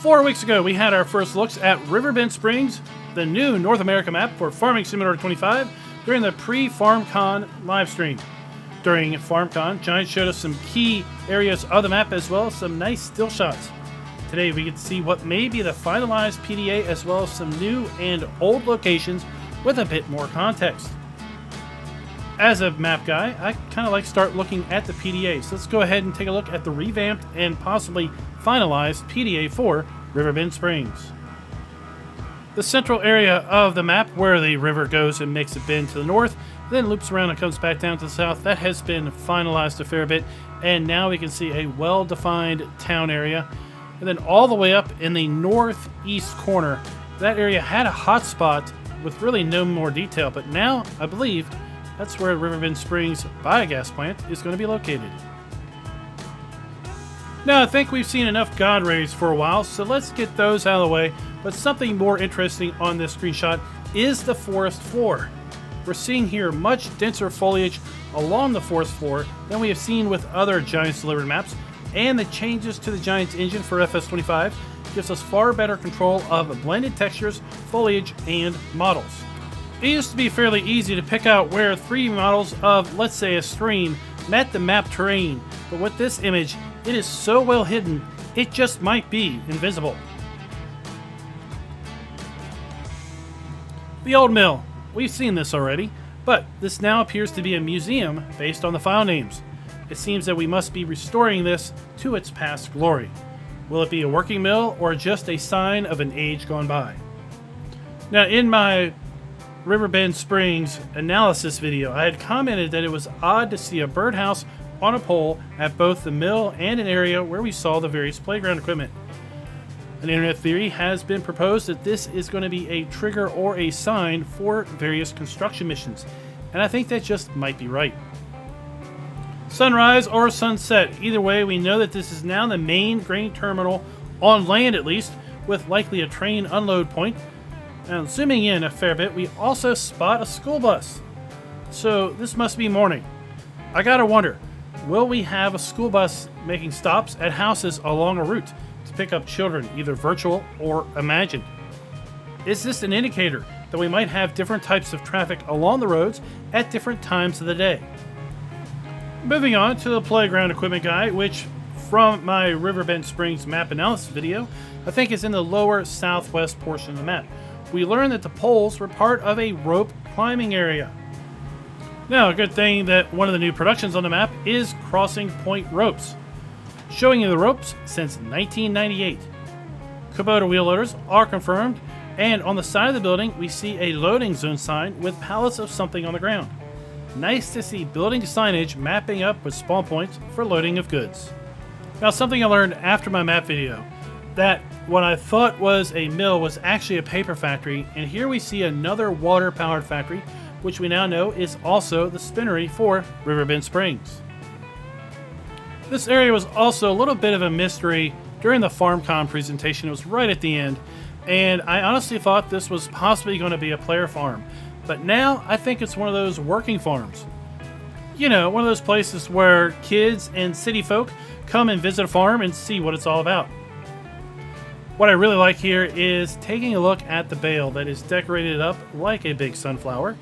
4 weeks ago, we had our first looks at Riverbend Springs, the new North America map for Farming Simulator 25, during the pre-FarmCon livestream. During FarmCon, Giants showed us some key areas of the map as well as some nice still shots. Today we get to see what may be the finalized PDA as well as some new and old locations with a bit more context. As a map guy, I kind of like start looking at the PDA, so let's go ahead and take a look at the revamped and possibly finalized PDA for Riverbend Springs. The central area of the map where the river goes and makes a bend to the north, then loops around and comes back down to the south, that has been finalized a fair bit, and now we can see a well-defined town area. And then all the way up in the northeast corner, that area had a hot spot with really no more detail, but now I believe that's where Riverbend Springs biogas plant is going to be located. Now I think we've seen enough God rays for a while, so let's get those out of the way. But something more interesting on this screenshot is the forest floor. We're seeing here much denser foliage along the forest floor than we have seen with other Giants delivered maps, and the changes to the Giants engine for FS25 gives us far better control of blended textures, foliage, and models. It used to be fairly easy to pick out where 3D models of, let's say, a stream met the map terrain, but with this image, it is so well hidden, it just might be invisible. The old mill. We've seen this already, but this now appears to be a museum based on the file names. It seems that we must be restoring this to its past glory. Will it be a working mill or just a sign of an age gone by? Now, in my Riverbend Springs analysis video, I had commented that it was odd to see a birdhouse on a pole at both the mill and an area where we saw the various playground equipment. An internet theory has been proposed that this is going to be a trigger or a sign for various construction missions, and I think that just might be right. Sunrise or sunset, either way, we know that this is now the main grain terminal, on land at least, with likely a train unload point. And zooming in a fair bit, we also spot a school bus. So this must be morning. I gotta wonder, will we have a school bus making stops at houses along a route to pick up children, either virtual or imagined? Is this an indicator that we might have different types of traffic along the roads at different times of the day? Moving on to the playground equipment guy, which from my Riverbend Springs map analysis video, I think is in the lower southwest portion of the map. We learned that the poles were part of a rope climbing area. Now, a good thing that one of the new productions on the map is crossing point ropes, showing you the ropes since 1998. Kubota wheel loaders are confirmed, and on the side of the building we see a loading zone sign with pallets of something on the ground. Nice to see building signage mapping up with spawn points for loading of goods. Now, something I learned after my map video, that what I thought was a mill was actually a paper factory, and here we see another water-powered factory, which we now know is also the spinnery for Riverbend Springs. This area was also a little bit of a mystery during the FarmCon presentation. It was right at the end, and I honestly thought this was possibly going to be a player farm, but now I think it's one of those working farms. You know, one of those places where kids and city folk come and visit a farm and see what it's all about. What I really like here is taking a look at the bale that is decorated up like a big sunflower.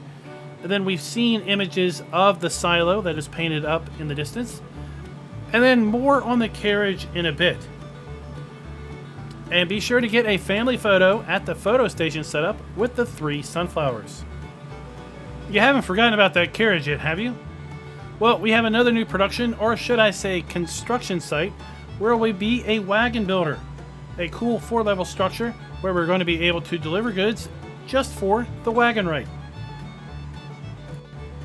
And then we've seen images of the silo that is painted up in the distance. And then more on the carriage in a bit. And be sure to get a family photo at the photo station setup with the 3 sunflowers. You haven't forgotten about that carriage yet, have you? Well, we have another new production, or should I say construction site, where we'll be a wagon builder. A cool 4-level structure where we're going to be able to deliver goods just for the wagon ride.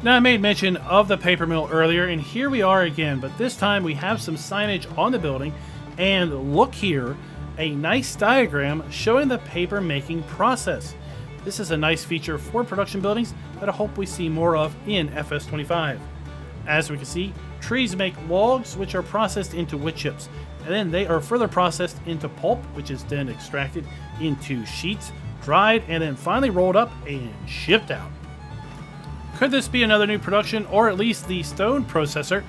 Now, I made mention of the paper mill earlier, and here we are again, but this time we have some signage on the building, and look here, a nice diagram showing the paper making process. This is a nice feature for production buildings that I hope we see more of in FS25. As we can see, trees make logs which are processed into wood chips, and then they are further processed into pulp, which is then extracted into sheets, dried, and then finally rolled up and shipped out. Could this be another new production, or at least the stone processor?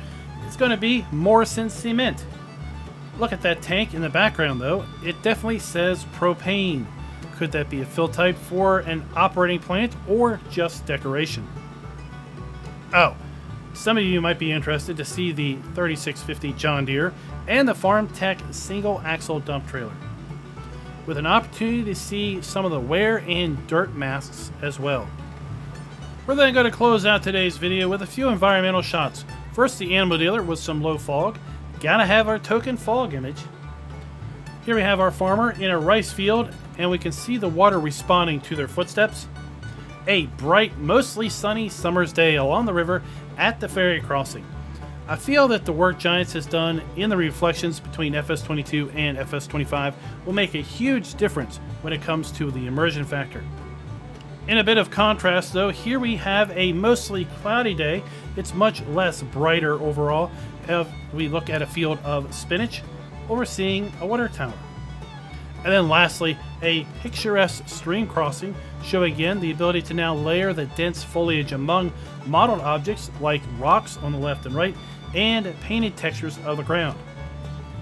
It's going to be Morrison Cement. Look at that tank in the background though. It definitely says propane. Could that be a fill type for an operating plant or just decoration? Oh, some of you might be interested to see the 3650 John Deere and the Farm Tech single axle dump trailer, with an opportunity to see some of the wear and dirt masks as well. We're then going to close out today's video with a few environmental shots. First, the animal dealer with some low fog. Gotta have our token fog image. Here we have our farmer in a rice field, and we can see the water responding to their footsteps. A bright, mostly sunny summer's day along the river at the ferry crossing. I feel that the work Giants has done in the reflections between FS22 and FS25 will make a huge difference when it comes to the immersion factor. In a bit of contrast though, here we have a mostly cloudy day. It's much less brighter overall. If we look at a field of spinach, overseeing a water tower. And then lastly, a picturesque stream crossing, showing again the ability to now layer the dense foliage among modeled objects like rocks on the left and right, and painted textures of the ground.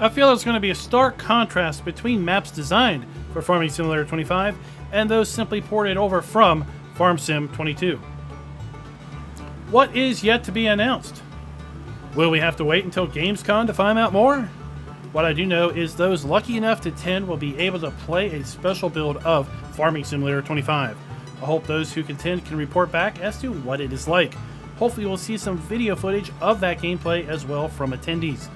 I feel there's going to be a stark contrast between maps designed for Farming Simulator 25 and those simply ported over from Farm Sim 22. What is yet to be announced? Will we have to wait until Gamescom to find out more? What I do know is those lucky enough to attend will be able to play a special build of Farming Simulator 25. I hope those who contend can report back as to what it is like. Hopefully we'll see some video footage of that gameplay as well from attendees.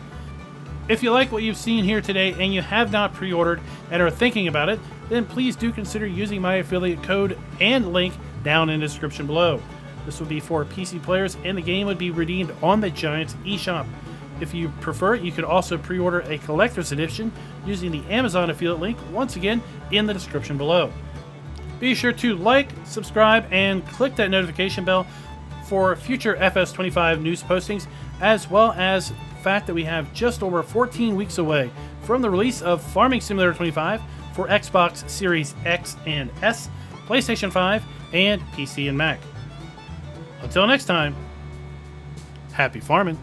If you like what you've seen here today and you have not pre-ordered and are thinking about it, then please do consider using my affiliate code and link down in the description below. This would be for PC players and the game would be redeemed on the Giants eShop. If you prefer, you could also pre-order a collector's edition using the Amazon affiliate link, once again, in the description below. Be sure to like, subscribe, and click that notification bell for future FS25 news postings, as well as the fact that we have just over 14 weeks away from the release of Farming Simulator 25 for Xbox Series X and S, PlayStation 5, and PC and Mac. Until next time, happy farming!